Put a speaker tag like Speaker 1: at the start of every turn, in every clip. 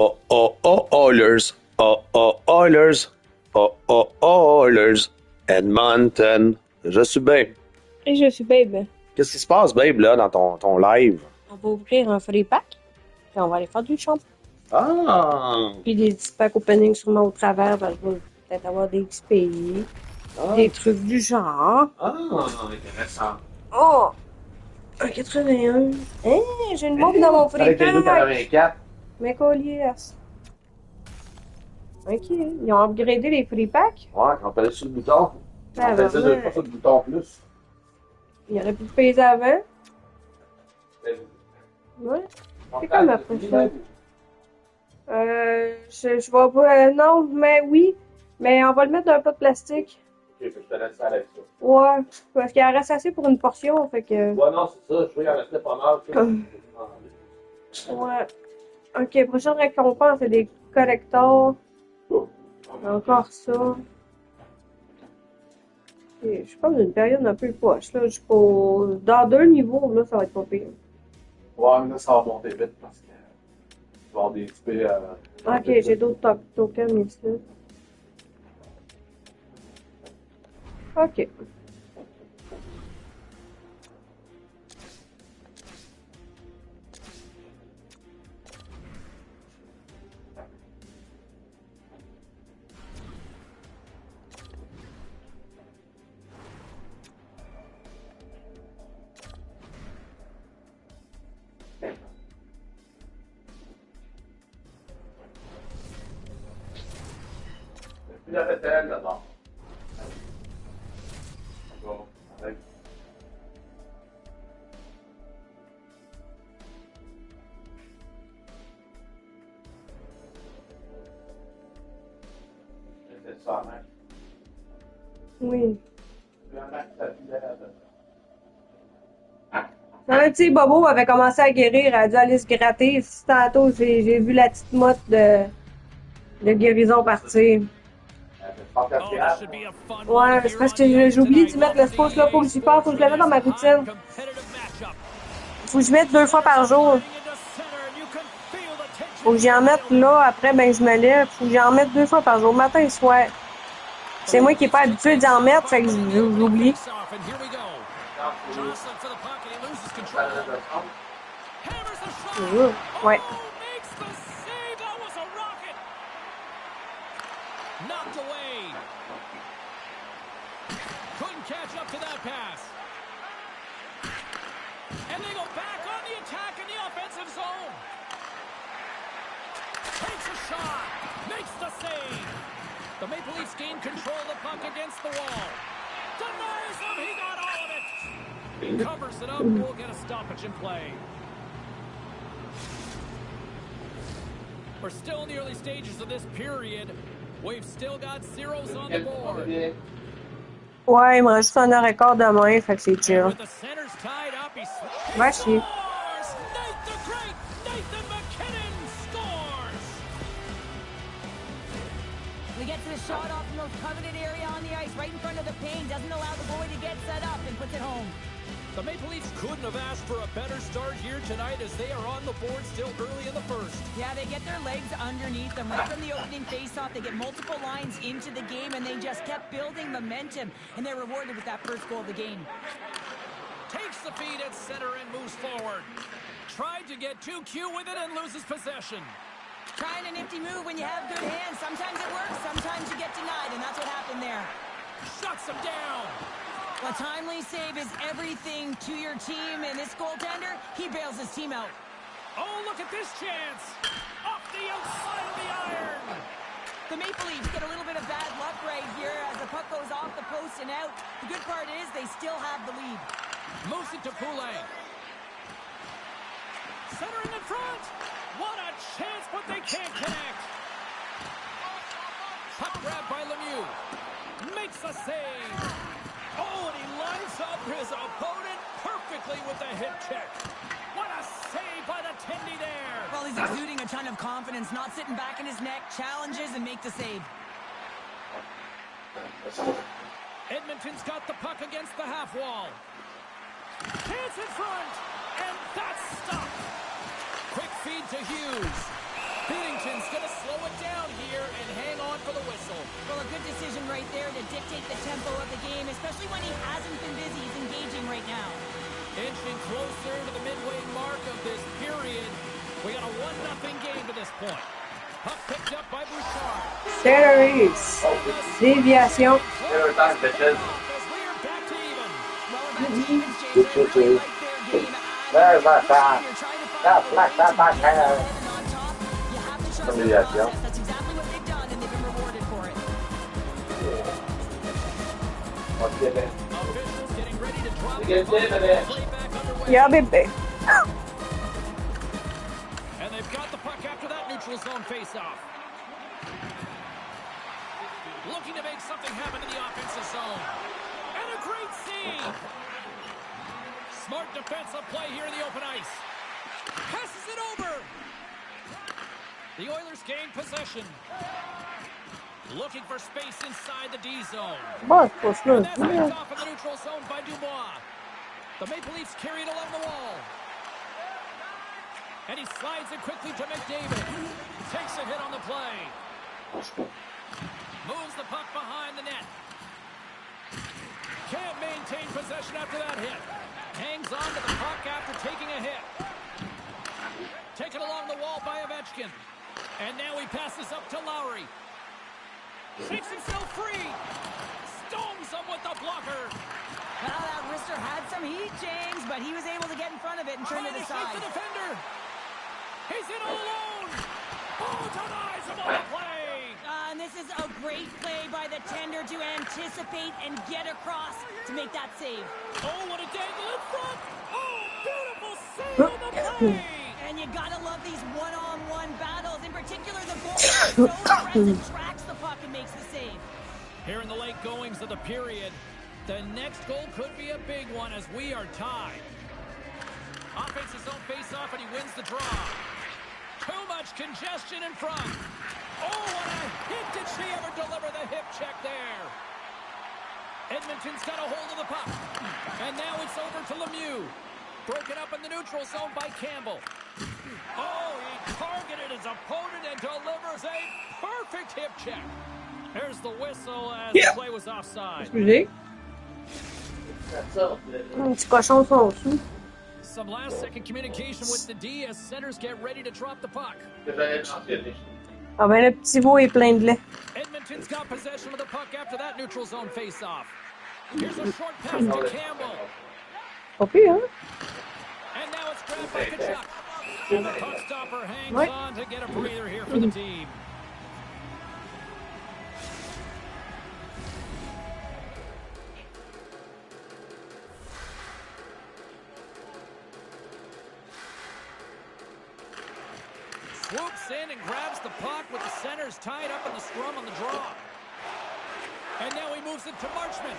Speaker 1: Oh, oh, oh, Oilers. Oh, oh, Oilers. Oh, oh, oh, Oilers. Edmonton. Je suis Babe.
Speaker 2: Et je suis Babe.
Speaker 1: Qu'est-ce qui se passe, Babe, là, dans ton live?
Speaker 2: On va ouvrir un free pack, puis on va aller faire du champ.
Speaker 1: Ah!
Speaker 2: Puis des petits packs opening sûrement au travers, parce que je vais peut-être avoir des XP, des trucs du genre.
Speaker 1: Ah, intéressant.
Speaker 2: Oh! Un 81. Hein, j'ai une montre dans mon free
Speaker 1: Avec les
Speaker 2: pack.
Speaker 1: 84.
Speaker 2: Mais colliers. Ok, ils ont upgradé les free packs.
Speaker 1: Ouais, quand on appelle sur le bouton.
Speaker 2: Ah,
Speaker 1: On faisait deux fois sur le bouton plus.
Speaker 2: Il aurait pu le payer avant. Ouais. C'est comme après ça. Je vais pas. Non, mais oui. Mais on va le mettre dans un plat de plastique.
Speaker 1: Ok, je te laisse faire avec ça.
Speaker 2: Ouais. Parce qu'il en reste assez pour une portion, fait que.
Speaker 1: Ouais, non, c'est ça. Je veux qu'il en restait pas mal.
Speaker 2: Ouais. Ok, prochaine récompense, c'est des collectors. Encore ça. Ok, je suis comme dans une période un peu poche, là. Dans 2 niveaux, là, ça va être pas pire.
Speaker 1: Ouais, mais là, ça va monter vite parce que tu vas avoir des XP.
Speaker 2: Ok, j'ai d'autres tokens ici. Ok.
Speaker 1: Puis la pétale là-bas. Bon, avec. C'est ça, mec.
Speaker 2: Oui.
Speaker 1: Ah,
Speaker 2: Tu sais, Bobo avait commencé à guérir, elle a dû aller se gratter. Tantôt, j'ai vu la petite motte de guérison partir. Ouais, c'est parce que j'ai oublié d'y mettre l'espace là, faut que j'y pense, faut que je le mette dans ma routine. Faut que je mette 2 fois par jour. Faut que j'y en mette là, après ben je me lève, faut que j'y en mette 2 fois par jour, matin et soir. C'est moi qui est pas habitué d'y en mettre, fait que j'oublie. Ouais.
Speaker 3: Knocked away. Couldn't catch up to that pass. And they go back on the attack in the offensive zone. Takes a shot. Makes the save. The Maple Leafs gain control of the puck against the wall. Denies him. He got all of it. He covers it up. We'll get a stoppage in play. We're still in the early stages of this period. We've still got zeros on the board.
Speaker 2: Ouais, il me reste un heure et quart demain, fait que c'est chill.
Speaker 3: With the centers tied up, he
Speaker 2: Va chier.
Speaker 3: scores! Nathan Great! Nathan McKinnon scores!
Speaker 4: We get to the shot off the most coveted area on the ice, right in front of the paint. Doesn't allow the goalie to get set up and puts it home.
Speaker 3: The Maple Leafs couldn't have asked for a better start here tonight as they are on the board still early in the first.
Speaker 4: Yeah, they get their legs underneath them right from the opening faceoff. They get multiple lines into the game, and they just kept building momentum, and they're rewarded with that first goal of the game.
Speaker 3: Takes the feed at center and moves forward. Tried to get too cute with it and loses possession.
Speaker 4: Trying a nifty move when you have good hands. Sometimes it works, sometimes you get denied, and that's what happened there.
Speaker 3: Shuts him down.
Speaker 4: A timely save is everything to your team, and this goaltender, he bails his team out.
Speaker 3: Oh, look at this chance. Off the outside of the iron.
Speaker 4: The Maple Leafs get a little bit of bad luck right here as the puck goes off the post and out. The good part is they still have the lead.
Speaker 3: Moves it to Poulet. Centering in front. What a chance, but they can't connect. Puck grab by Lemieux. Makes a save. Oh, and he lines up his opponent perfectly with the hip check. What a save by the Tendy there.
Speaker 4: Well, he's exuding a ton of confidence, not sitting back in his neck, challenges and make the save.
Speaker 3: Edmonton's got the puck against the half wall. Chance in front, and that's stopped. Quick feed to Hughes. Binnington's going to slow it down here and hang on for the whistle.
Speaker 4: Well, a good decision right there to dictate the tempo of the game, especially when he hasn't been busy. He's engaging right now.
Speaker 3: Inching closer to the midway mark of this period. We got a 1-0 game to this point. Puck picked up by Bouchard.
Speaker 2: Series. Déviation.
Speaker 5: Every time, bitches.
Speaker 3: As we are back to even.
Speaker 4: Well, we're back to evens, James. They really like their game.
Speaker 5: There's my shot.
Speaker 4: You're trying to find
Speaker 5: That's
Speaker 4: a
Speaker 5: like that back
Speaker 4: and
Speaker 5: hand.
Speaker 4: on top, you have to trust
Speaker 5: Somebody
Speaker 4: the
Speaker 5: else, yeah.
Speaker 4: process. That's exactly what they've done, and they've been rewarded for it.
Speaker 5: What's it?
Speaker 3: Officials getting ready to drop
Speaker 5: You get
Speaker 3: the puck.
Speaker 5: David in.
Speaker 3: Play back underway.
Speaker 2: Yeah, bébé.
Speaker 3: And they've got the puck after that neutral zone faceoff. Looking to make something happen in the offensive zone. And a great save. Smart defensive play here in the open ice. Passes it over. The Oilers gain possession. Looking for space inside the D zone.
Speaker 2: Bon, c'est pas
Speaker 3: And
Speaker 2: ça.
Speaker 3: that's picked off in the neutral zone by Dubois. The Maple Leafs carry it along the wall. And he slides it quickly to McDavid. Takes a hit on the play. Moves the puck behind the net. Can't maintain possession after that hit. Hangs on to the puck after taking a hit. Taken along the wall by Ovechkin. And now he passes up to Lowry. Shakes himself free. Stones him with the blocker.
Speaker 4: Well, that wrister had some heat, James, but he was able to get in front of it and turn it
Speaker 3: Trying to shake
Speaker 4: aside.
Speaker 3: the defender. He's in all alone. Oh, denies him on the play.
Speaker 4: And this is a great play by the tender to anticipate and get across to make that save.
Speaker 3: Oh, what a dangle in front. Oh, beautiful save on the play.
Speaker 4: And you gotta love these one-on-one battles. In particular, the goalie is so aggressive, tracks the puck and makes the save.
Speaker 3: Here in the late goings of the period, the next goal could be a big one as we are tied. Offenses zone face-off and he wins the draw. Too much congestion in front. Oh, what a hit. Did she ever deliver the hip check there? Edmonton's got a hold of the puck. And now it's over to Lemieux. Broken up in the neutral zone by Campbell. Oh, he targeted his opponent and delivers a perfect hip check. There's the whistle as the play was offside.
Speaker 2: Excusez. Un petit cochon son sous.
Speaker 3: Some last-second communication with the D as centers get ready to drop the puck.
Speaker 2: Ah ben, le petit veau est plein de lait.
Speaker 3: Edmonton's got possession of the puck after that neutral zone face-off. Here's a short pass to Campbell.
Speaker 2: Pas pire, hein?
Speaker 3: And now it's grabbed by Kachuk. And the puck stopper hangs on to get a breather here for the team. Swoops in and grabs the puck with the centers tied up in the scrum on the draw. And now he moves it to Marchment.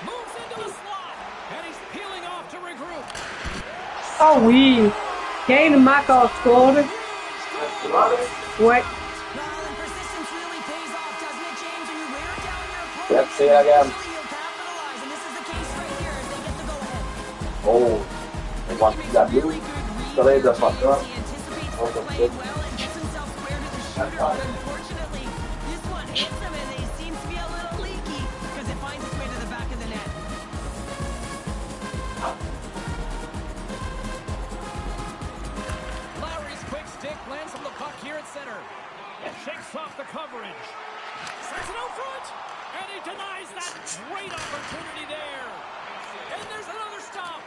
Speaker 3: Moves into the slot. And he's peeling off to regroup.
Speaker 2: Ah oui! Kane Mac a scored. Ouais.
Speaker 4: Well, and persistence really pays off, doesn't it, James? When you wear down your opponent,
Speaker 5: Let's see it again.
Speaker 4: usually you'll capitalize, and this is the case right here as they get the go-ahead.
Speaker 5: Oh, they want
Speaker 4: He makes
Speaker 5: that
Speaker 4: a really
Speaker 5: blue.
Speaker 4: good read.
Speaker 5: So they just want
Speaker 4: He
Speaker 5: that.
Speaker 4: anticipates the play well and gets himself square to the shooter, but unfortunately, this one hits him and he seems to be a little leaky because it finds its way to the back of the net.
Speaker 3: Lowry's quick stick lands on the puck here at center. Shakes off the coverage. Sends it out front. And he denies that great opportunity there. And there's another stop.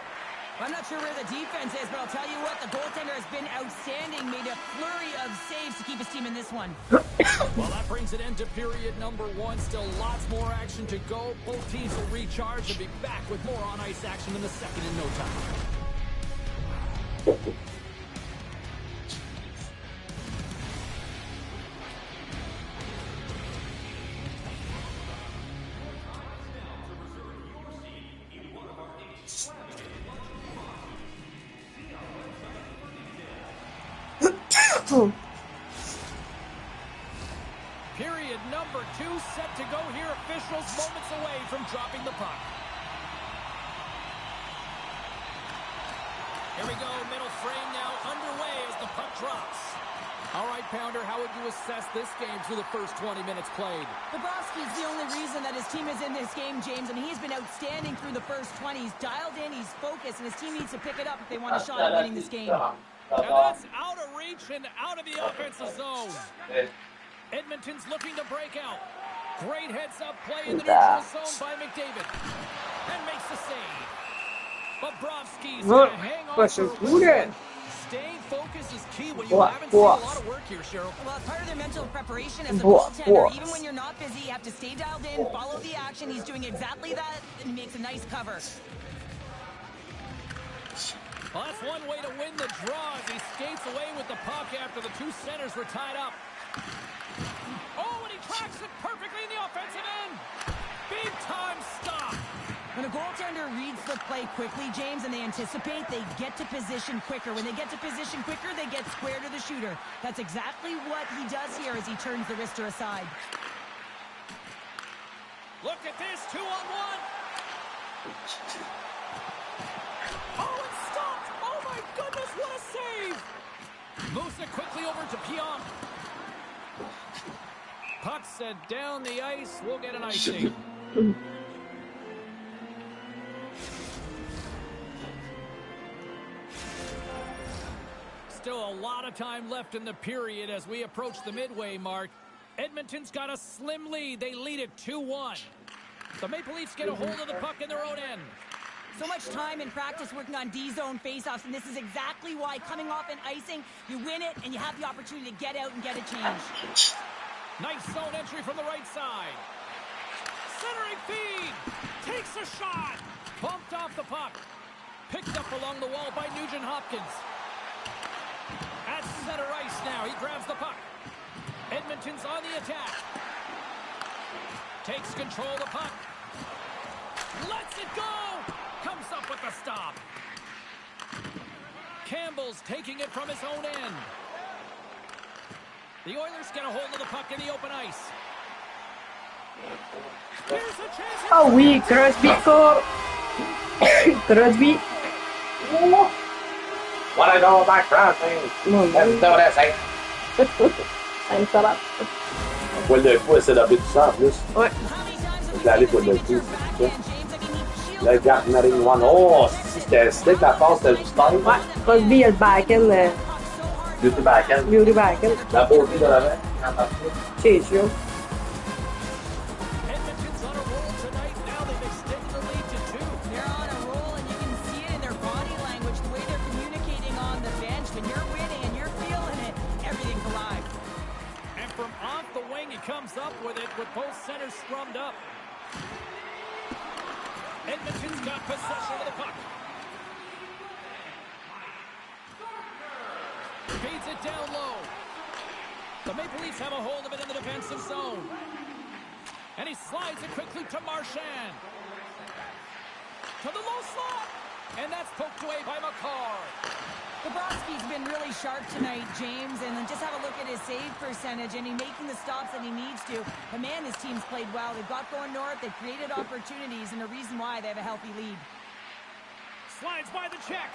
Speaker 4: I'm not sure where the defense is, but I'll tell you what, the goaltender has been outstanding, made a flurry of saves to keep his team in this one.
Speaker 3: Well, that brings it into period number one. Still lots more action to go. Both teams will recharge and be back with more on-ice action in the second in no time. Period number two set to go here. Officials moments away from dropping the puck. Here we go. Middle frame now underway as the puck drops. All right, Pounder, how would you assess this game through the first 20 minutes played?
Speaker 4: Bobrovsky's the only reason that his team is in this game, James. I mean, he's been outstanding through the first 20. He's dialed in, he's focused, and his team needs to pick it up if they want a shot at winning this game.
Speaker 3: And that's out of reach and out of the offensive zone. Edmonton's looking to break out. Great heads-up play in the neutral zone by McDavid. And makes the save. Bobrovsky's going to hang on for a win. Staying focused is key when you haven't seen a lot of work here, Cheryl.
Speaker 4: Well, it's part of their mental preparation as a goaltender. Even when you're not busy, you have to stay dialed in, follow the action. He's doing exactly that, and he makes a nice cover.
Speaker 3: Well, that's one way to win the draw as he skates away with the puck after the two centers were tied up. Oh, and he tracks it perfectly in the offensive end. Big time stop.
Speaker 4: When a goaltender reads the play quickly, James, and they anticipate, they get to position quicker. When they get to position quicker, they get square to the shooter. That's exactly what he does here as he turns the wrister aside.
Speaker 3: Look at this, 2-on-1. Oh, it's stopped. Oh, my goodness, what a save. Moves it quickly over to Pionk. Puck set down the ice. We'll get an icing. Still a lot of time left in the period as we approach the midway mark. Edmonton's got a slim lead. They lead it 2-1. The Maple Leafs get a hold of the puck in their own end.
Speaker 4: So much time in practice working on D-zone faceoffs, and this is exactly why coming off an icing, you win it, and you have the opportunity to get out and get a change.
Speaker 3: Nice zone entry from the right side. Centering feed. Takes a shot. Bumped off the puck. Picked up along the wall by Nugent Hopkins. At center ice now. He grabs the puck. Edmonton's on the attack. Takes control of the puck. Lets it go. Comes up with the stop. Campbell's taking it from his own end. The Oilers get a hold of the puck in the open ice. Here's a chance.
Speaker 2: Ah oui, Crosby score. Crosby.
Speaker 5: What I know about crossing.
Speaker 2: Mon Dieu. Ça me tabasse.
Speaker 5: Poil de fou, c'est la baie du sang, en plus.
Speaker 2: Ouais.
Speaker 5: C'est allé poil de fou. Le Gartnering One. Oh, si c'était la passe, c'était juste time.
Speaker 2: Ouais. Crosby, il a le back-end.
Speaker 5: Beauty back-end.
Speaker 2: Beauty back-end.
Speaker 5: La beauté de l'avant.
Speaker 2: C'est sûr.
Speaker 3: Edmonton's on a roll tonight. Now they've extended the lead to 2.
Speaker 4: They're on a roll, and you can see it in their body language, the way they're communicating on the bench. When you're winning and you're feeling it, everything's alive.
Speaker 3: And from off the wing, he comes up with it with both centers scrummed up. Edmonton's got possession of the puck. Feeds it down low. The Maple Leafs have a hold of it in the defensive zone. And he slides it quickly to Marchand. To the low slot. And that's poked away by McCarr.
Speaker 4: Bobrovsky's been really sharp tonight, James, and then just have a look at his save percentage, and he's making the stops that he needs to. But man, his team's played well. They've got going north, they've created opportunities, and the reason why they have a healthy lead.
Speaker 3: Slides by the check.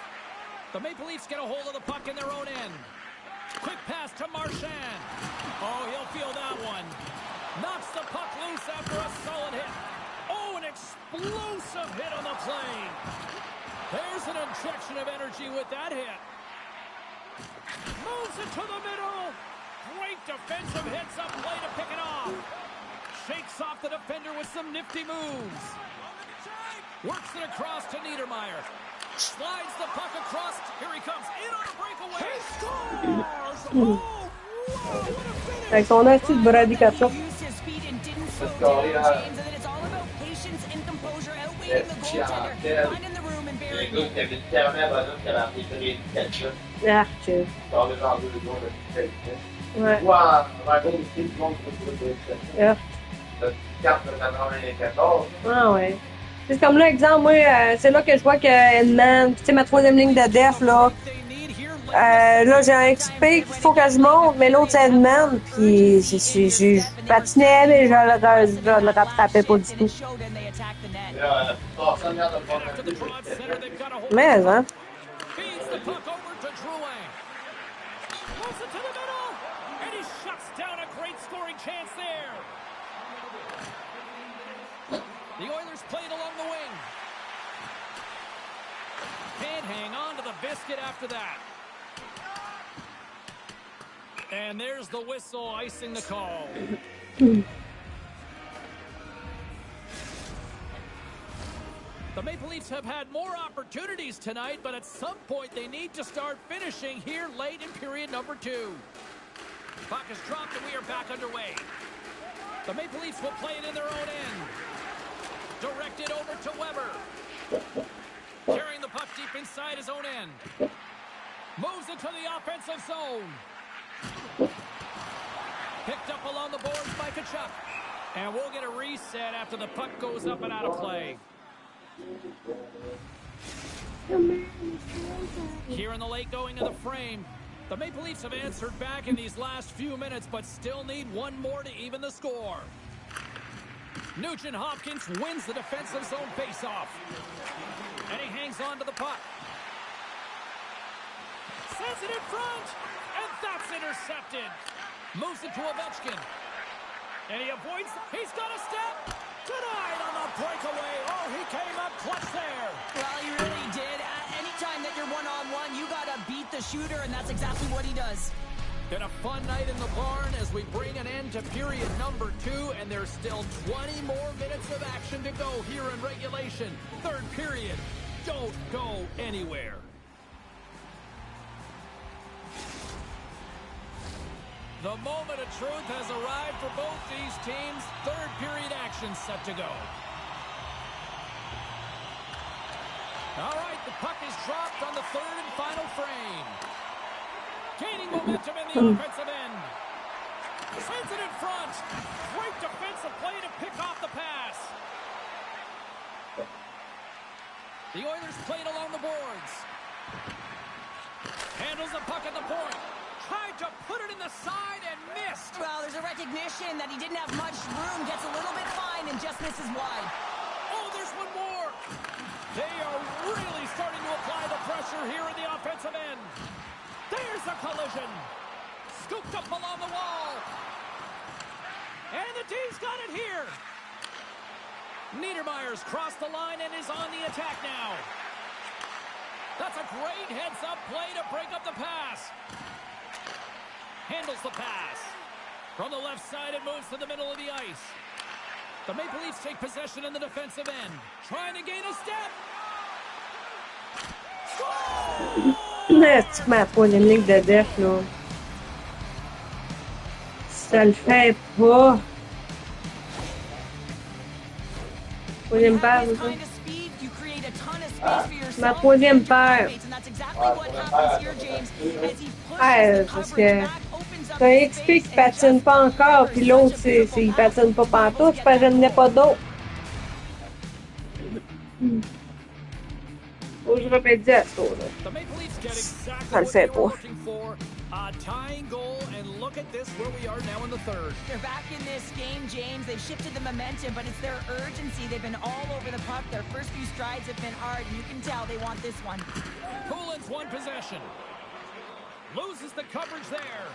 Speaker 3: The Maple Leafs get a hold of the puck in their own end. Quick pass to Marchand. Oh, he'll feel that one. Knocks the puck loose after a solid hit. Oh, an explosive hit on the play. There's an injection of energy with that hit. Moves it to the middle. Great defensive hits-up play to pick it off. Shakes off the defender with some nifty moves. Works it across to Niedermeyer. Slides the puck across. Here he comes. In on a breakaway. He scores! Oh, wow, what a finish!
Speaker 2: Avec son astuce de Brady Kachuk.
Speaker 4: Used his feet and didn't slow down, James, and then it's all about patience and composure, outweighing the goaltender, finding the room and burying it.
Speaker 2: Ah, tu... Ouais. Yeah. Ah ouais. C'est comme là, exemple, moi, c'est là que je vois que Edman, tu sais, ma troisième ligne de def, là, là, j'ai un XP qu'il faut que je monte, mais l'autre, c'est Edman, puis je patinais, mais je le rattrapais pas du tout. Mais, hein?
Speaker 3: chance there. The Oilers played along the wing. Can't hang on to the biscuit after that. And there's the whistle icing the call. The Maple Leafs have had more opportunities tonight, but at some point they need to start finishing here late in period number 2. Puck is dropped and we are back underway. The Maple Leafs will play it in their own end. Directed over to Weber. Carrying the puck deep inside his own end. Moves into the offensive zone. Picked up along the boards by Tkachuk. And we'll get a reset after the puck goes up and out of play. Here in the late going of the frame. The Maple Leafs have answered back in these last few minutes, but still need one more to even the score. Nugent Hopkins wins the defensive zone faceoff. And he hangs on to the puck. Sends it in front. And that's intercepted. Moves it to Ovechkin. And he avoids. He's got a step. Denied on the breakaway. Oh, he came up clutch there.
Speaker 4: Well, he really did. Anytime that you're one-on-one, you got to beat the shooter, and that's exactly what he does.
Speaker 3: Been a fun night in the barn as we bring an end to period number 2, and there's still 20 more minutes of action to go here in regulation. Third period. Don't go anywhere. The moment of truth has arrived for both these teams. Third period action set to go. All right, the puck is dropped on the third and final frame. Gaining momentum in the offensive end. Sends it in front. Great defensive play to pick off the pass. The Oilers played along the boards. Handles the puck at the point. Tried to put it in the side and missed.
Speaker 4: Well, there's a recognition that he didn't have much room. Gets a little bit fine and just misses wide.
Speaker 3: Oh, there's one more. They are really starting to apply the pressure here in the offensive end. There's a collision. Scooped up along the wall. And the D's got it here. Niedermayer's crossed the line and is on the attack now. That's a great heads-up play to break up the pass. Handles the pass. From the left side, it moves to the middle of the ice. The Maple Leafs take possession in the defensive end. Trying to gain a step.
Speaker 2: C'est ma troisième ligne de def, là. Ça le fait pas. Troisième paire, ça. Ma troisième paire. Ouais, parce que t'as un XP qui patine pas encore, puis l'autre, il patine pas pantoute, je pense que je n'ai pas d'autre. Faut que je repédie à ça, là. Ça le fait pas.
Speaker 3: A tying goal, and look at this where we are now in the third.
Speaker 4: They're back in this game, James. They've shifted the momentum, but it's their urgency. They've been all over the puck. Their first few strides have been hard, and you can tell they want this one.
Speaker 3: Poulin's won possession. Loses the coverage there.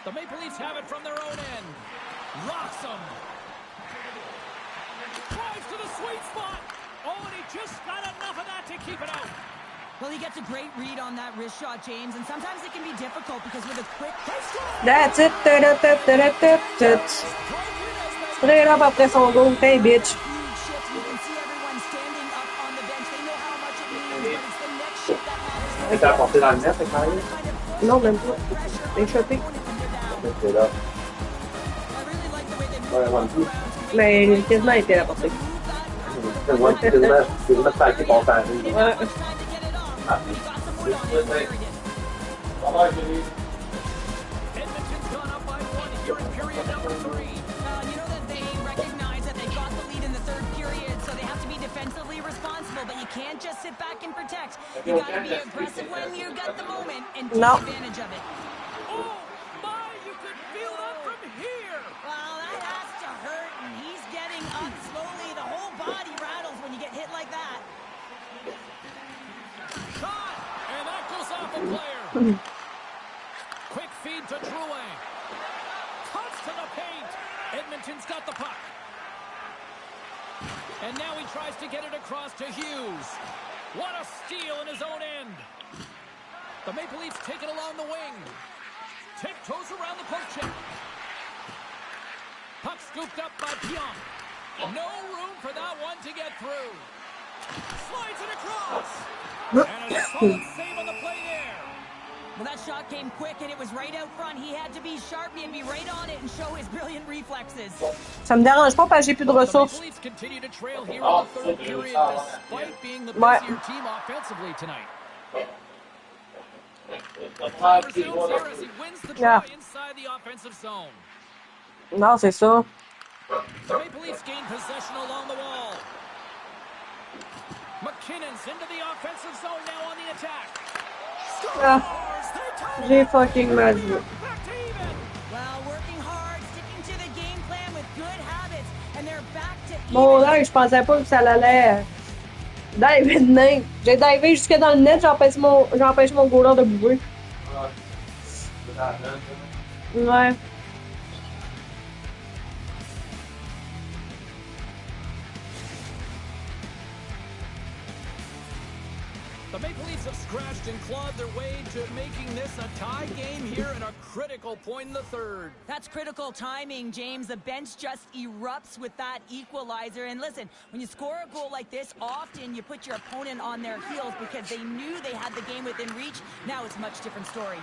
Speaker 3: The Maple Leafs have it from their own end. Rocks them. Drives to the sweet spot. Oh, and he just got enough of that to keep it out.
Speaker 4: Well, he gets a great read on that wrist shot, James, and sometimes it can be difficult because with a quick...
Speaker 2: That's it. Straight up après son goal. Hey, bitch.
Speaker 5: Elle t'a apporté dans le net, c'est carré?
Speaker 2: Non, même pas. T'es chopé.
Speaker 5: C'est là. Ouais, one two.
Speaker 2: Mais quasiment été apporté.
Speaker 5: C'est one two, quasiment paquet pour faire.
Speaker 2: Ouais.
Speaker 3: Edmonton's gone up by 1 here in period number 3.
Speaker 4: You know that they recognize that they got the lead in the third period, so they have to be defensively responsible, but you can't just sit back and protect. You got to be aggressive when you got the moment and take advantage of it.
Speaker 3: Oh, my, you could feel that from here.
Speaker 4: Well, that has to hurt, and he's getting up slowly. The whole body rattles when you get hit like that.
Speaker 3: Shot, and that goes off a player. Quick feed to Drouin. Cuts to the paint. Edmonton's got the puck. And now he tries to get it across to Hughes. What a steal in his own end. The Maple Leafs take it along the wing. Tiptoes around the poke check. Puck scooped up by Pionk. No room for that one to get through. Slides it across. And a solid save on the play there.
Speaker 4: Well, that shot came quick, and it was right out front. He had to be sharp. He had to be right on it and show his brilliant reflexes.
Speaker 2: Ça me dérange pas parce que j'ai plus de
Speaker 3: The
Speaker 2: ressources.
Speaker 3: Maple Leafs continue to trail here in the third period despite being the busier team offensively tonight. Resumes here as he wins the try inside the offensive zone.
Speaker 2: Non, c'est ça.
Speaker 3: The Maple Leafs gain possession along the wall. McKinnon's into the offensive zone now on the attack.
Speaker 2: J'ai fucking mal joué.
Speaker 3: Back to even.
Speaker 4: Well, working hard, sticking to the game plan with good habits, and they're back to even.
Speaker 2: Bon, là, je pensais pas que ça allait diver de même. J'ai divé jusque dans le net, j'empêche mon goaler de bouger. Ouais.
Speaker 3: The Maple Leafs have scratched and clawed their way to making this a tie game here and a critical point in the third.
Speaker 4: That's critical timing, James. The bench just erupts with that equalizer. And listen, when you score a goal like this, often you put your opponent on their heels because they knew they had the game within reach. Now it's a much different story.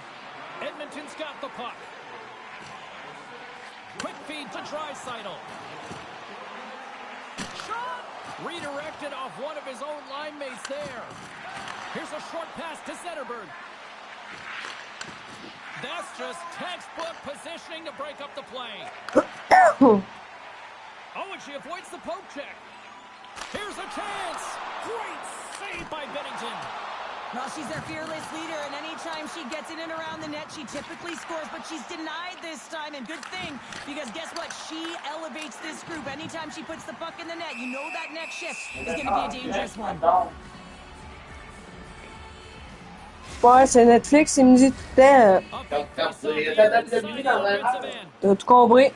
Speaker 3: Edmonton's got the puck. Quick feed to Draisaitl. Shot! Redirected off one of his own line mates there. Here's a short pass to Zetterberg. That's just textbook positioning to break up the play. Oh, and she avoids the poke check. Here's a chance. Great save by Bennington.
Speaker 4: Well, she's their fearless leader, and anytime she gets in and around the net, she typically scores, but she's denied this time, and good thing, because guess what? She elevates this group. Anytime she puts the puck in the net, you know that next shift is going to be a dangerous one.
Speaker 2: Ouais, c'est Netflix, il me dit tout le temps. T'as tout compris?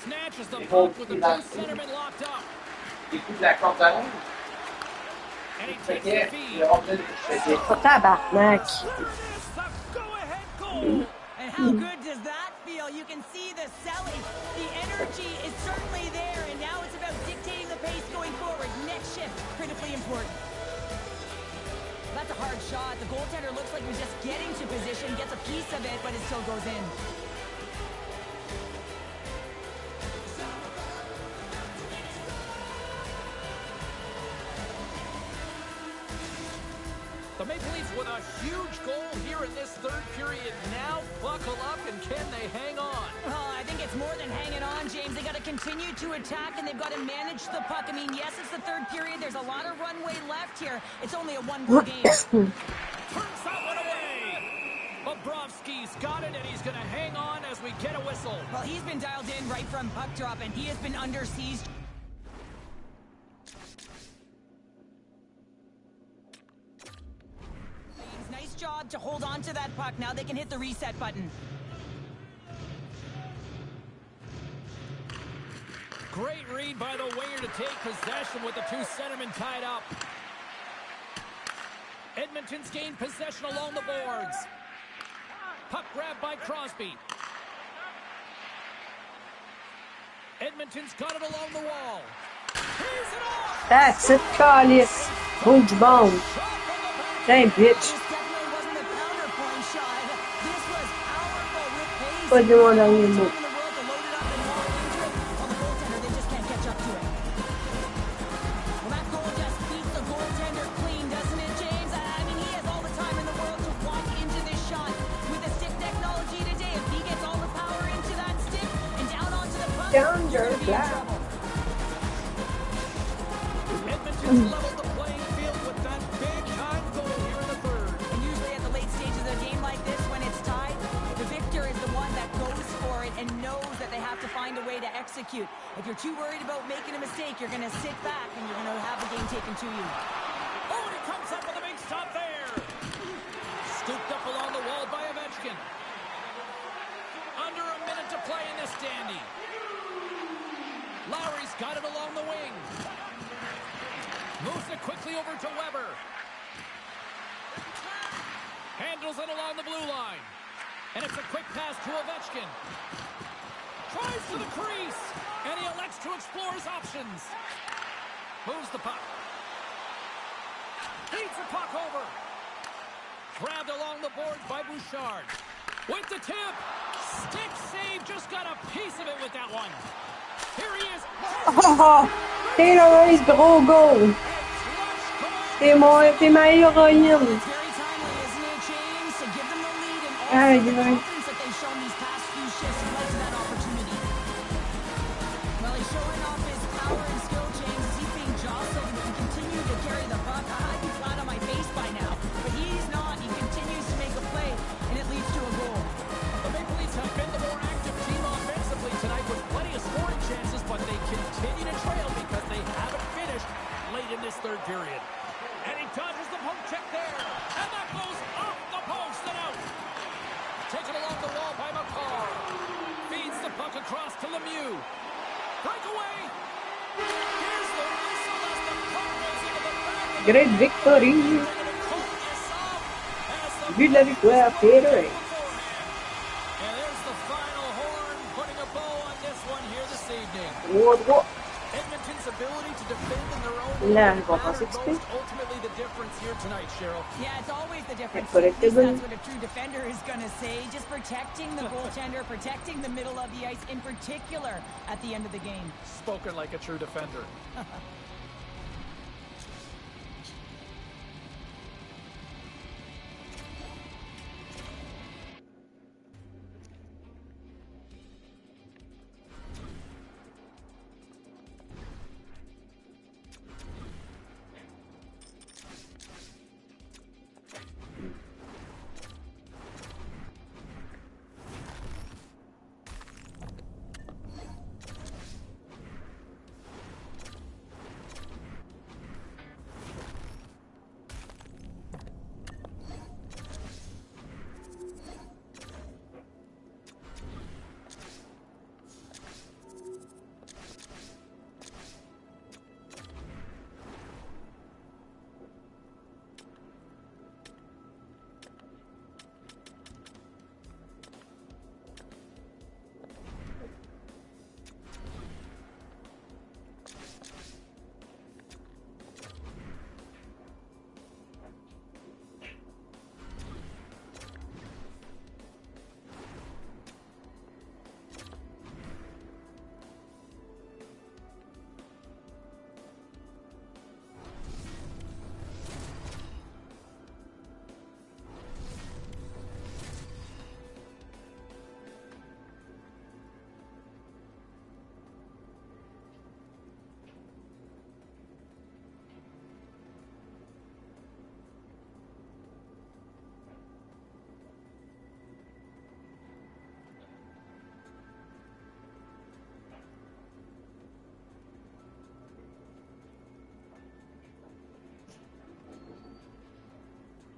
Speaker 3: Snatches the puck with the two centermen locked up. And he takes the feed.
Speaker 2: Tabarnak.
Speaker 3: Go-ahead goal.
Speaker 4: And how good does that feel? You can see the selling. The energy is certainly there, and now it's about dictating the pace going forward. Next shift, critically important. That's a hard shot. The goaltender looks like he's just getting to position, gets a piece of it, but it still goes in.
Speaker 3: The Maple Leafs with a huge goal here in this third period. Now buckle up, and can they hang on?
Speaker 4: Well, I think it's more than hanging on, James. They got to continue to attack, and they've got to manage the puck. I mean, yes, it's the third period. There's a lot of runway left here. It's only a one-goal game.
Speaker 3: Turns that one away. Bobrovsky's got it, and he's going to hang on as we get a whistle.
Speaker 4: Well, he's been dialed in right from puck drop, and he has been under siege. Nice job to hold on to that puck. Now they can hit the reset button.
Speaker 3: Great read by the winger to take possession with the two centermen tied up. Edmonton's gained possession along the boards. Puck grabbed by Crosby. Edmonton's got it along the wall. He's it off!
Speaker 2: That's it, Calice. Hold your bone. Damn, bitch. Pas de moi dans les mots. Down your black.
Speaker 3: Edmonton's leveled the playing field with that big-time goal here in the third.
Speaker 4: And usually at the late stages of a game like this, when it's tied, the victor is the one that goes for it and knows that they have to find a way to execute. If you're too worried about making a mistake, you're going to sit back and you're going to have the game taken to you.
Speaker 3: Oh, and he comes up with a big stop there. Scooped up along the wall by Ovechkin. He's got it along the wing. Moves it quickly over to Weber. Handles it along the blue line. And it's a quick pass to Ovechkin. Tries to the crease. And he elects to explore his options. Moves the puck. Feeds the puck over. Grabbed along the boards by Bouchard. With the tip. Stick save. Just got a piece of it with that one. Here he is.
Speaker 2: Taylor Hayes, gros goal. C'est ma héroïne. Aïe, aïe.
Speaker 3: Third period. And he dodges the poke check there. And that goes off the post and out. Taken along the wall by McCall. Feeds the puck across to Lemieux. Breakaway. Here's the whistle as the puck goes into the back.
Speaker 2: Great victory. But de la victoire, Taylor.
Speaker 3: And there's the final horn, putting a bow on this one here this evening.
Speaker 2: What?
Speaker 3: Edmonton's ability to defend in their own
Speaker 2: Là,
Speaker 3: matters
Speaker 2: on va passer
Speaker 3: most ultimately the difference here tonight, Cheryl.
Speaker 4: Yeah, it's always the difference.
Speaker 2: But
Speaker 4: At least that's what a true defender is going to say. Just protecting the goaltender, protecting the middle of the ice, in particular at the end of the game.
Speaker 3: Spoken like a true defender.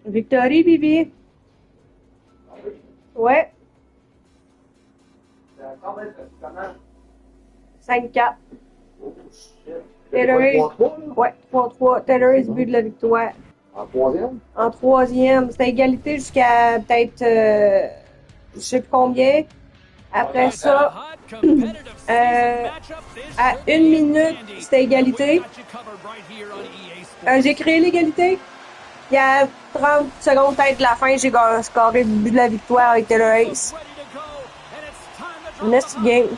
Speaker 2: Victory, Bibi. Ouais. 5-4. Taylor Hayes. Ouais, 3-3. Taylor Hayes, but de la victoire.
Speaker 5: En troisième?
Speaker 2: En troisième. C'était égalité jusqu'à peut-être je sais plus combien. Après ça, à 1 minute, c'était égalité. J'ai créé l'égalité. Il y a 30 secondes peut-être de la fin, j'ai scoré le but de la victoire avec Taylor Hayes. Next game.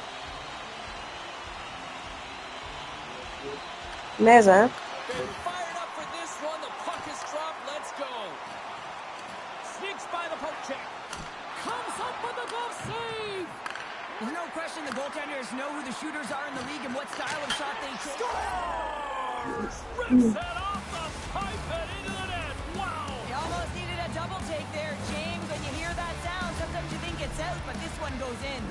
Speaker 2: Mais hein.
Speaker 4: There's no question the goaltenders know who the shooters are in the league and what style of shot they take.
Speaker 3: Rips that off the pipe and into the net. Wow!
Speaker 4: You almost needed a double take there, James. When you hear that sound, sometimes you think it's out, but this one goes in.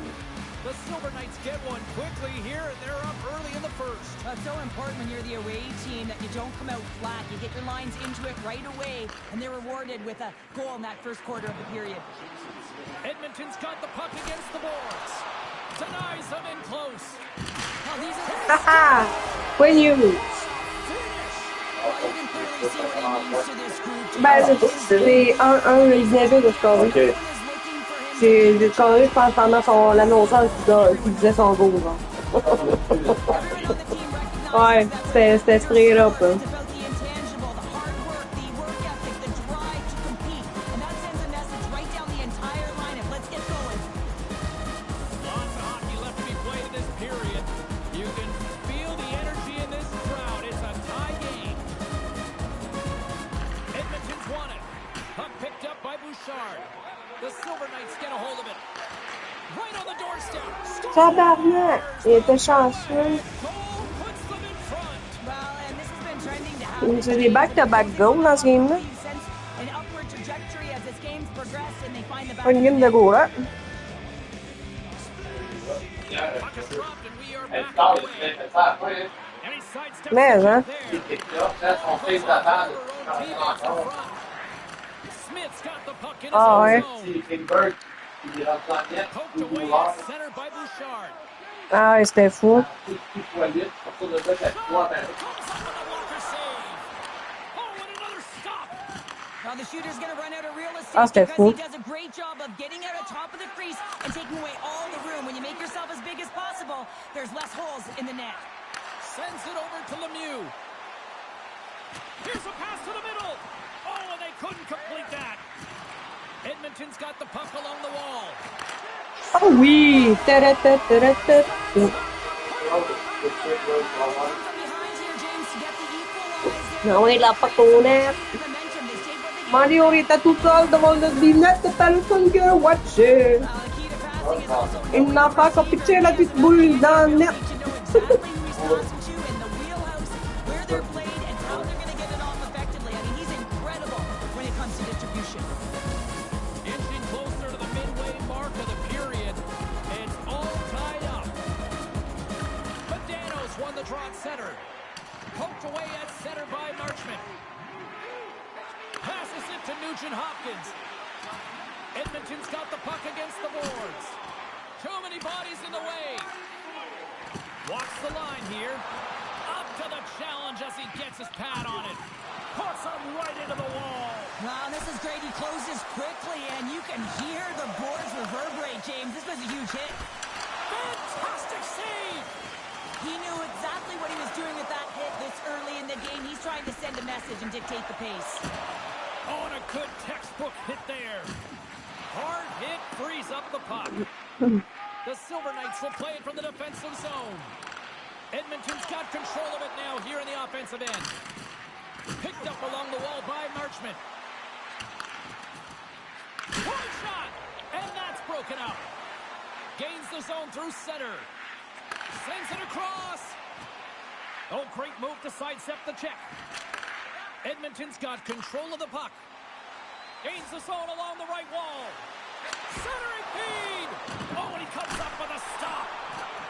Speaker 3: The Silver Knights get one quickly here, and they're up early in the first.
Speaker 4: That's so important when you're the away team that you don't come out flat. You get your lines into it right away, and they're rewarded with a goal in that first quarter of the period.
Speaker 3: Edmonton's got the puck against the boards. Denies them in close.
Speaker 4: Well, these are the
Speaker 2: Haha! When you lose.
Speaker 4: well, you can clearly see what he means to this group.
Speaker 2: Ben,
Speaker 4: James.
Speaker 2: c'est 1-1, il venait juste de scorer.
Speaker 5: OK.
Speaker 4: Everyone is looking for him to
Speaker 2: J'ai scoré, je pense, pendant l'annonceur qui disait son goal, genre.
Speaker 4: everyone on the team recognizes
Speaker 2: Ouais, c'était straight up, hein.
Speaker 4: it's about the intangible, the hard work, the work ethic, the drive to compete. And that sends a message right down the entire lineup. Let's get going.
Speaker 3: Lots of hockey left to be played in this period. You can feel the energy in this crowd. It's a tie game. Edmonton's won it. Puck picked up by Bouchard. The Silver Knights get a hold of it. Right on the doorstep.
Speaker 2: Tabarnak! Il était chanceux.
Speaker 3: Goal puts them in front.
Speaker 4: Well, and this has been trending to happen.
Speaker 2: C'est des back-to-back goals dans ce game-là.
Speaker 4: We've sensed an upward trajectory as this game's progressed and they find the back.
Speaker 2: Pas une game de goal, hein?
Speaker 3: Puck is dropped and we are
Speaker 5: Elle
Speaker 3: back
Speaker 5: parle,
Speaker 3: away.
Speaker 5: elle fait ça après.
Speaker 3: And he sidesteps
Speaker 2: Mais,
Speaker 3: the
Speaker 2: hein?
Speaker 3: check
Speaker 5: Il
Speaker 3: there.
Speaker 5: est là, là, son fils d'attente.
Speaker 3: Our own teammates in front. Smith's got the puck in his
Speaker 2: Ah,
Speaker 3: own
Speaker 2: ouais.
Speaker 3: zone.
Speaker 5: Si Klingberg, il rentre dans le net,
Speaker 3: Poked
Speaker 5: il
Speaker 3: away
Speaker 5: boulard,
Speaker 3: at center by Bouchard.
Speaker 2: Ah, ouais, c'était fou.
Speaker 5: petit poilet, pour ça de là, qu'elle soit ben,
Speaker 3: Comes up with a blocker save. Oh, and another stop.
Speaker 4: Well, the shooter's going to run out of real estate
Speaker 2: Ah, c'était
Speaker 4: because
Speaker 2: fou.
Speaker 4: he does a great job of getting out on top of the crease and taking away all the room. When you make yourself as big as possible, there's less holes in the net.
Speaker 3: Sends it over to Lemieux. Here's a pass to the middle. Oh, and they couldn't complete that. Edmonton's got the puck along the wall.
Speaker 2: Oh oui! Ta-da-ta-ta-ta-ta.
Speaker 4: From behind here, James, to get the equalizer.
Speaker 2: Non, il a pas ton net.
Speaker 4: Momentum, they stayed where they
Speaker 2: Mario était tout seul devant le net de personne qui a watché.
Speaker 4: The key to passing is also
Speaker 2: Il n'a pas qu'à pitcher la petite boule dans le net.
Speaker 4: to know exactly who he's passing to and the wheelhouse, where they're played, and how they're going to get it off effectively. I mean, he's incredible when it comes to distribution.
Speaker 3: Inching closer to the midway mark of the period. It's all tied up. Medanos won the draw at center. Poked away at center by Marchment. Passes it to Nugent-Hopkins. Edmonton's got the puck against the boards. Too many bodies in the way. Walks the line here. Up to the challenge as he gets his pad on it. Puts him right into the wall.
Speaker 4: Wow, this is great. He closes quickly, and you can hear the boards reverberate, James. This was a huge hit.
Speaker 3: Fantastic save.
Speaker 4: He knew exactly what he was doing with that hit this early in the game. He's trying to send a message and dictate the pace.
Speaker 3: Oh, and a good textbook hit there. Hard hit frees up the puck. The Silver Knights will play it from the defensive zone. Edmonton's got control of it now here in the offensive end. Picked up along the wall by Marchment. One shot, and that's broken up. Gains the zone through center. Sends it across. Oh, great move to sidestep the check. Edmonton's got control of the puck. Gains the zone along the right wall. Centering feed. Oh, and he comes up with a stop.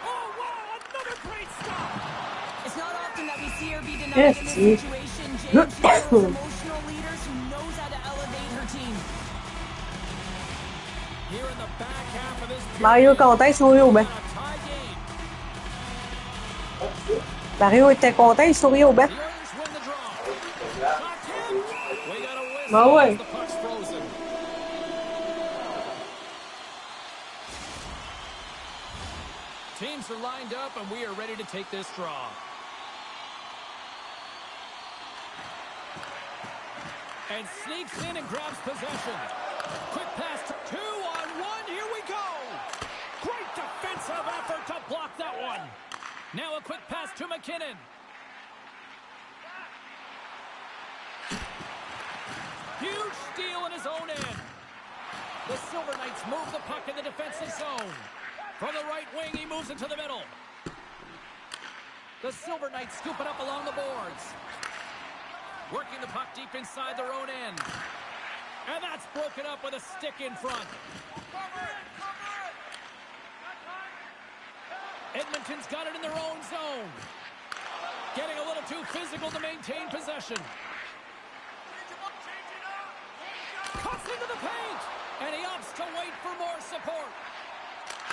Speaker 3: Oh, wow, another great stop.
Speaker 4: It's not often that we see her be denied
Speaker 2: Yes,
Speaker 4: in this
Speaker 2: see.
Speaker 4: situation, James. She's one of those emotional leaders who knows how to elevate her team.
Speaker 3: Here in the back half of this
Speaker 2: Mario
Speaker 3: period,
Speaker 2: content, il sourit au bain.
Speaker 3: a tie game.
Speaker 2: Mario était content, il sourit au bain.
Speaker 3: The Oilers win the draw. Shot tipped. We got a whistle
Speaker 2: Ah ouais.
Speaker 3: as the puck's frozen. Teams are lined up, and we are ready to take this draw. And sneaks in and grabs possession. Quick pass to 2-on-1. Here we go. Great defensive effort to block that one. Now a quick pass to McKinnon. Huge steal in his own end. The Silver Knights move the puck in the defensive zone. From the right wing, he moves it to the middle. The Silver Knights scoop it up along the boards. Working the puck deep inside their own end. And that's broken up with a stick in front. Edmonton's got it in their own zone. Getting a little too physical to maintain possession. Cuts into the paint. And he opts to wait for more support.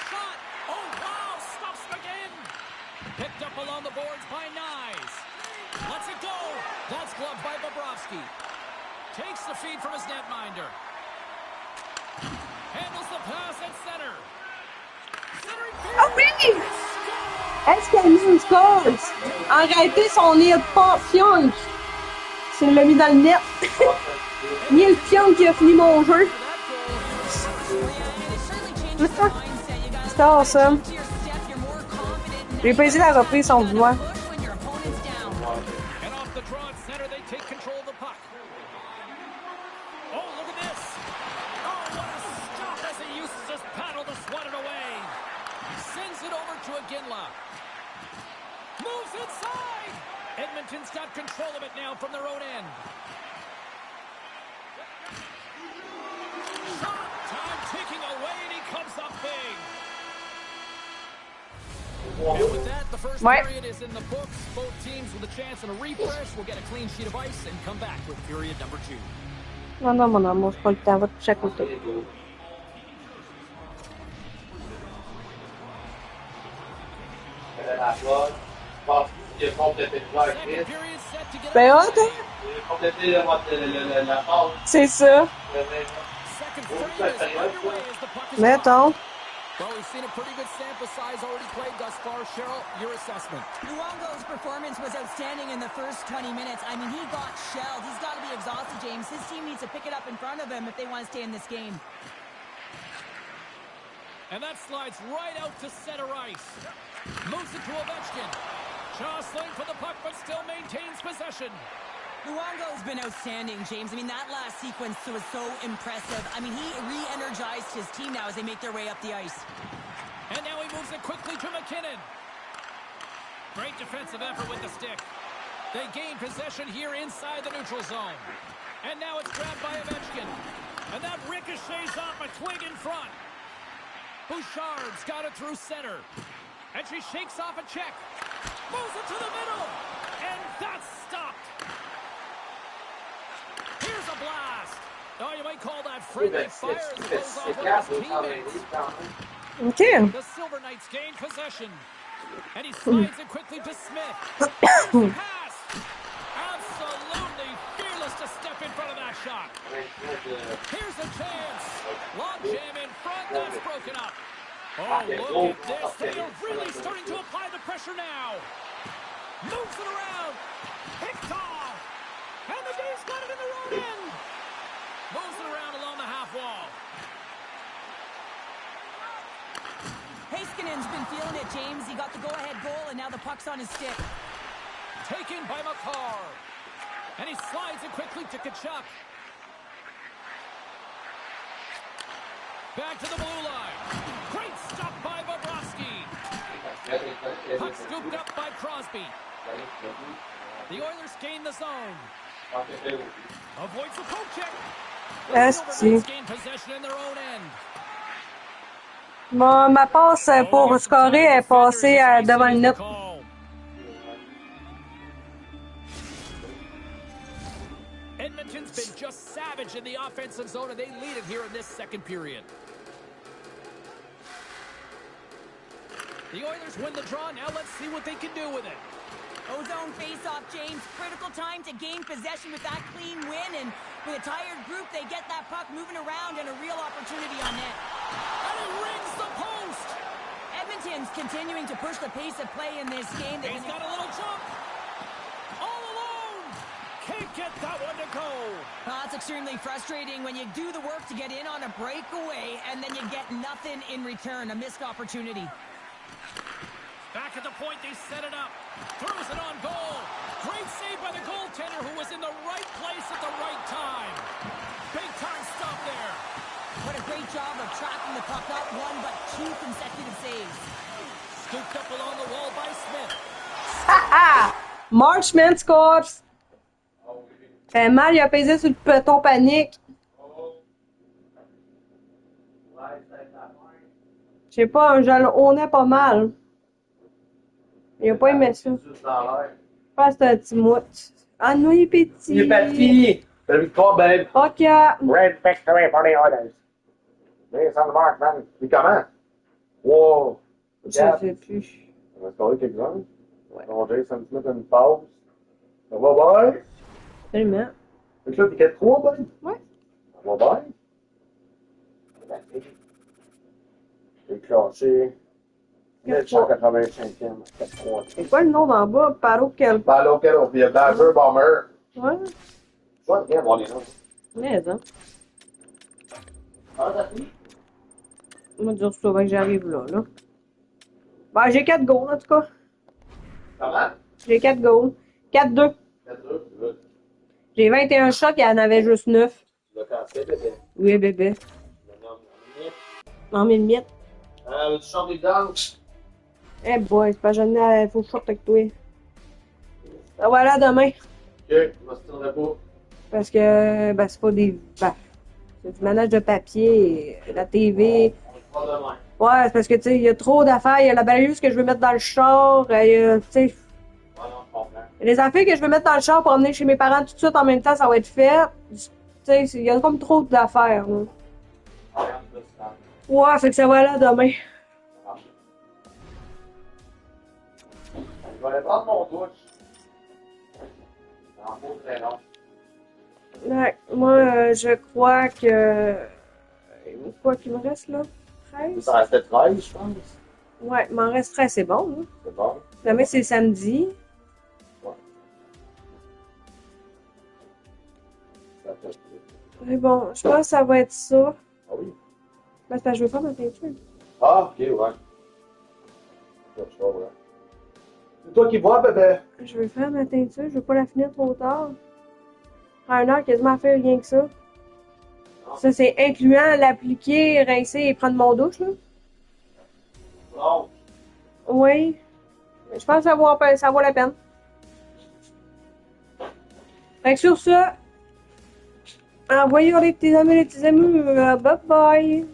Speaker 3: Shot. Oh, wow. Stops again. up along the boards by Nyes. Lets it go. That's gloved by Bobrovsky. Takes the feed from his netminder. Handles the pass at center. Centering field.
Speaker 2: Oh, oui! Est-ce qu'Edmund scores? Arrêtez son nid de passion! Tu l'as mis dans le net. Neil Pionk qui a fini mon jeu. C'est tard, ça. J'ai pas essayé la reprise sans vouloir.
Speaker 3: And off the draw at center, they take control of the puck. Oh, look at this. Oh, what a stop as he uses his paddle to swat it away. Sends it over to Iginla. Moves inside. Edmonton's got control of it now from their own end. Shot time ticking away, and he comes up big. And with that, the first period is in the books. Both teams with a chance and a refresh will get a clean sheet of ice and come back with period number 2.
Speaker 2: Non, non, mon amour, c'est pas le temps. Va te coucher à côté.
Speaker 5: Il a complété le jeu avec Chris.
Speaker 3: Second period set to get
Speaker 2: Ben,
Speaker 3: up.
Speaker 2: hot, hein?
Speaker 5: Il a complété la phase.
Speaker 2: C'est ça.
Speaker 3: Second period is underway as the puck is
Speaker 2: Mettons.
Speaker 3: Well, we've seen a pretty good sample size already played thus far. Cheryl, your assessment.
Speaker 4: Luongo's performance was outstanding in the first 20 minutes. I mean, he got shelled. He's got to be exhausted, James. His team needs to pick it up in front of him if they want to stay in this game.
Speaker 3: And that slides right out to center ice. Moves it to Ovechkin. Jostling for the puck, but still maintains possession.
Speaker 4: Luongo's been outstanding, James. I mean, that last sequence was so impressive. I mean, he re-energized his team now as they make their way up the ice.
Speaker 3: And now he moves it quickly to McKinnon. Great defensive effort with the stick. They gain possession here inside the neutral zone. And now it's grabbed by Ovechkin. And that ricochets off a twig in front. Bouchard's got it through center. And she shakes off a check. Moves it to the middle. And that's stopped. Here's a blast. Oh, you might call that friendly fire as it goes off one of his teammates.
Speaker 2: OK.
Speaker 3: The Silver Knights gain possession. And he slides it quickly to Smith. Here's the pass. Absolutely fearless to step in front of that shot. Here's a chance. Long jam in front. That's broken up. Oh, look at this. They are really starting to apply the pressure now. Moves it around. Picked off. And the Dave's got it in their own end. Moves it around along the half wall.
Speaker 4: Heiskanen's been feeling it, James. He got the go-ahead goal, and now the puck's on his stick.
Speaker 3: Taken by Makar. And he slides it quickly to Tkachuk. Back to the blue line. Great stop by Bobrovsky. Puck scooped up by Crosby. The Oilers gain the zone. Avoids the poke check.
Speaker 2: Esti.
Speaker 3: Gain possession in their own end.
Speaker 2: Ma passe pour scorer est passée devant le net.
Speaker 3: Edmonton's been just savage in the offensive zone, and they lead it here in this second period. The Oilers win the draw. Now let's see what they can do with it.
Speaker 4: Ozone face-off, James. Critical time to gain possession with that clean win, and with a tired group, they get that puck moving around and a real opportunity on net.
Speaker 3: And he rings the post.
Speaker 4: Edmonton's continuing to push the pace of play in this game.
Speaker 3: He's got a little jump. All alone. Can't get that one to go.
Speaker 4: Well, it's extremely frustrating when you do the work to get in on a breakaway, and then you get nothing in return, a missed opportunity.
Speaker 3: Back at the point, they set it up. Throws it on goal. Great save by the goaltender, who was in the right place at the right time. Big time stop there.
Speaker 4: What a great job of tracking the puck, not one but two consecutive saves.
Speaker 3: Scooped up along the wall by Smith.
Speaker 2: Marchman scores. Fait mal, il a pesé sur le piton panique. Je sais pas, un jalonnais pas mal. Il a pas aimé ça. Je pense que c'est un petit mout. Ah non, il est petit.
Speaker 5: Il est petit. C'est une victoire, babe.
Speaker 2: OK.
Speaker 5: Red victory for the Oilers. This on the mark, man. Il commence. Wow.
Speaker 2: Je sais plus.
Speaker 5: On va scorer quelques-uns.
Speaker 2: Ouais.
Speaker 5: Roger, ça me met une pause. Ça va bien?
Speaker 2: Absolument.
Speaker 5: Fait que là, t'es 4-3, ben?
Speaker 2: Ouais.
Speaker 5: Ça va bien? J'ai classé 985e. 4-3.
Speaker 2: C'est quoi le nom d'en bas? Paro quel?
Speaker 5: Ballo, Kero, puis il y a Badger Bomber.
Speaker 2: Ouais.
Speaker 5: Je vois bien voir les noms.
Speaker 2: Mais, hein.
Speaker 5: Ah, t'as pris?
Speaker 2: Moi, dire souvent que j'arrive là. Ben, j'ai 4 goals, en tout cas.
Speaker 5: Comment?
Speaker 2: J'ai 4 goals. 4-2.
Speaker 5: 4-2, c'est good.
Speaker 2: J'ai 21 shots, il y en avait juste 9.
Speaker 5: Tu l'as cassé, bébé.
Speaker 2: Oui, bébé. En 1000 miettes.
Speaker 5: Tu chantes des danses?
Speaker 2: Eh boy, c'est pas jamais, faut que je sorte avec toi. Ah, voilà, demain.
Speaker 5: Ok, je me stilerai pas.
Speaker 2: Parce que, ben, c'est pas des. Ben, c'est du manège de papier, la TV.
Speaker 5: On le fera demain.
Speaker 2: Ouais, c'est parce que, tu sais, il y a trop d'affaires. Il y a la balayeuse que je veux mettre dans le char. Tu sais,
Speaker 5: Ouais, non, je comprends.
Speaker 2: il y a les affaires que je veux mettre dans le char pour emmener chez mes parents tout de suite en même temps, ça va être fait. Tu sais, il y a comme trop d'affaires, là. Ouais, fait que ça va là demain.
Speaker 5: Je vais aller prendre mon douche. C'est en faux très long.
Speaker 2: Ouais, moi, je crois que. Quoi qu'il me reste, là? 13?
Speaker 5: Ça restait 13, je pense.
Speaker 2: Ouais, il m'en reste 13, c'est bon, là.
Speaker 5: C'est bon.
Speaker 2: Demain, c'est samedi.
Speaker 5: Ouais. Ça fait.
Speaker 2: Mais bon, je pense que ça va être ça.
Speaker 5: Ah oui.
Speaker 2: Ben, c'est parce que je veux faire ma peinture.
Speaker 5: Ah, ok, ouais. C'est ça, ouais. C'est toi qui vois, bébé.
Speaker 2: Je veux faire ma teinture, je veux pas la finir trop tard. Prends une heure quasiment à faire rien que ça. Ça, c'est incluant l'appliquer, rincer et prendre mon douche, là.
Speaker 5: Non.
Speaker 2: Oui. Je pense que ça vaut la peine. Fait que sur ça, envoyez les petits amis, bye bye.